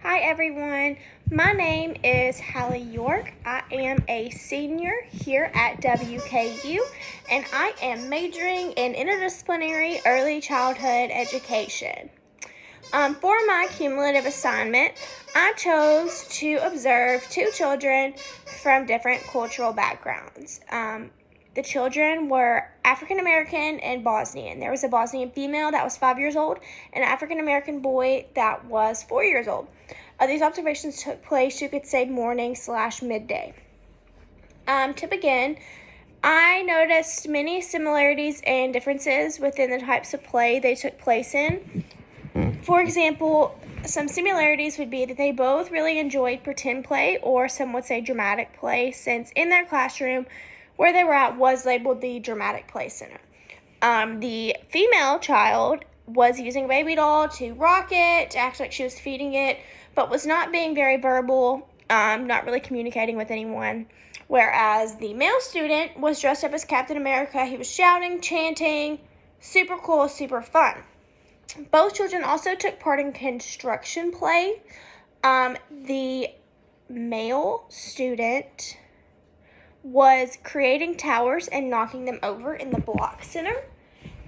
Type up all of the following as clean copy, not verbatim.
Hi everyone, my name is Hallie York. I am a senior here at WKU and I am majoring in interdisciplinary early childhood education. For my cumulative assignment, I chose to observe two children from different cultural backgrounds. The children were African American and Bosnian. There was a Bosnian female that was 5 years old and an African American boy that was 4 years old. These observations took place, you could say, morning/midday. To begin, I noticed many similarities and differences within the types of play they took place in. For example, some similarities would be that they both really enjoyed pretend play, or some would say dramatic play, since in their classroom where they were at was labeled the Dramatic Play Center. The female child was using a baby doll to rock it, to act like she was feeding it, but was not being very verbal, not really communicating with anyone. Whereas the male student was dressed up as Captain America. He was shouting, chanting, super cool, super fun. Both children also took part in construction play. The male student was creating towers and knocking them over in the block center.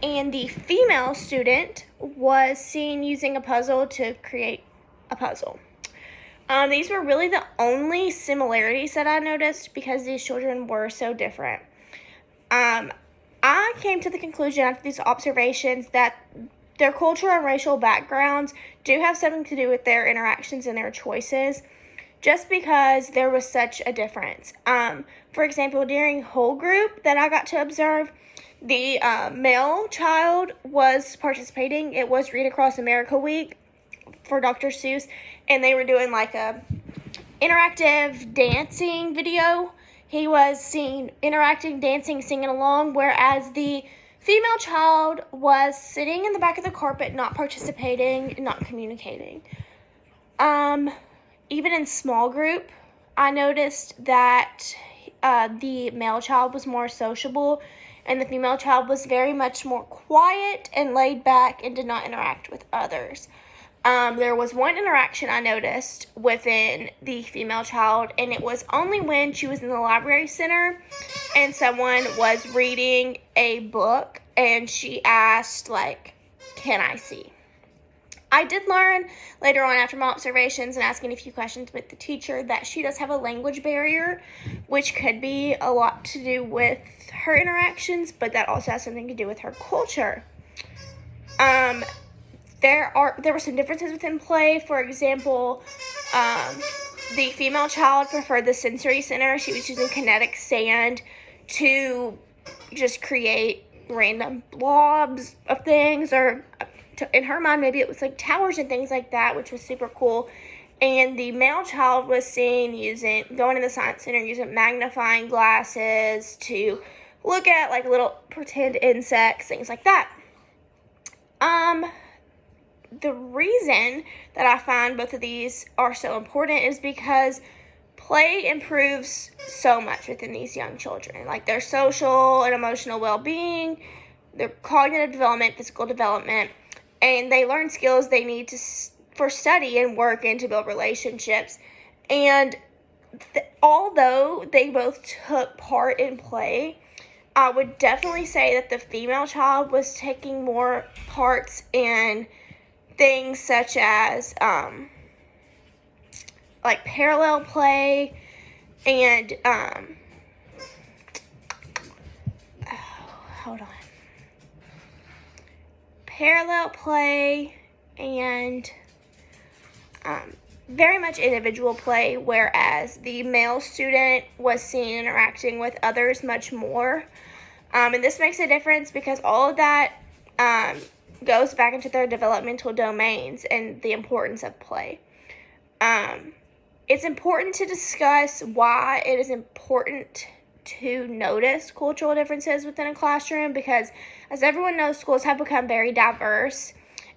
And the female student was seen using a puzzle to create a puzzle. These were really the only similarities that I noticed because these children were so different. I came to the conclusion after these observations that their cultural and racial backgrounds do have something to do with their interactions and their choices, just because there was such a difference. For example, during whole group that I got to observe, the male child was participating. It was Read Across America Week for Dr. Seuss, and they were doing like a interactive dancing video. He was seen interacting, dancing, singing along, whereas the female child was sitting in the back of the carpet, not participating, not communicating. Even in small group, I noticed that the male child was more sociable and the female child was very much more quiet and laid back and did not interact with others. There was one interaction I noticed within the female child, and it was only when she was in the library center and someone was reading a book and she asked, can I see? I did learn later on after my observations and asking a few questions with the teacher that she does have a language barrier, which could be a lot to do with her interactions, but that also has something to do with her culture. There were some differences within play. For example, the female child preferred the sensory center. She was using kinetic sand to just create random blobs of things, or in her mind, maybe it was like towers and things like that, which was super cool. And the male child was seen going in the science center, using magnifying glasses to look at like little pretend insects, things like that. The reason that I find both of these are so important is because play improves so much within these young children, like their social and emotional well-being, their cognitive development, physical development, and they learn skills they need for study and work and to build relationships. And although they both took part in play, I would definitely say that the female child was taking more parts in things such as like parallel play and parallel play and very much individual play, whereas the male student was seen interacting with others much more. And this makes a difference because all of that goes back into their developmental domains and the importance of play. It's important to discuss why it is important to notice cultural differences within a classroom, because as everyone knows, schools have become very diverse,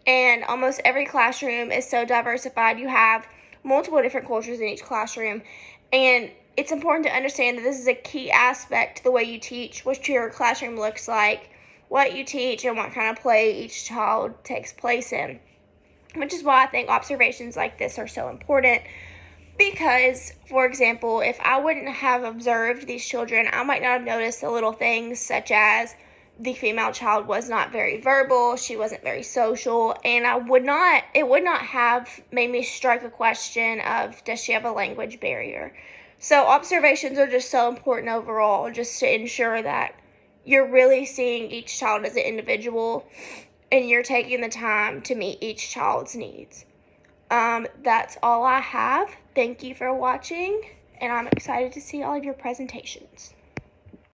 and almost every classroom is so diversified. You have multiple different cultures in each classroom, and it's important to understand that this is a key aspect to the way you teach, what your classroom looks like, what you teach, and what kind of play each child takes place in. which is why I think observations like this are so important. Because, for example, if I wouldn't have observed these children, I might not have noticed the little things such as the female child was not very verbal, she wasn't very social, and it would not have made me strike a question of, does she have a language barrier? So observations are just so important overall, just to ensure that you're really seeing each child as an individual and you're taking the time to meet each child's needs. That's all I have. Thank you for watching, and I'm excited to see all of your presentations.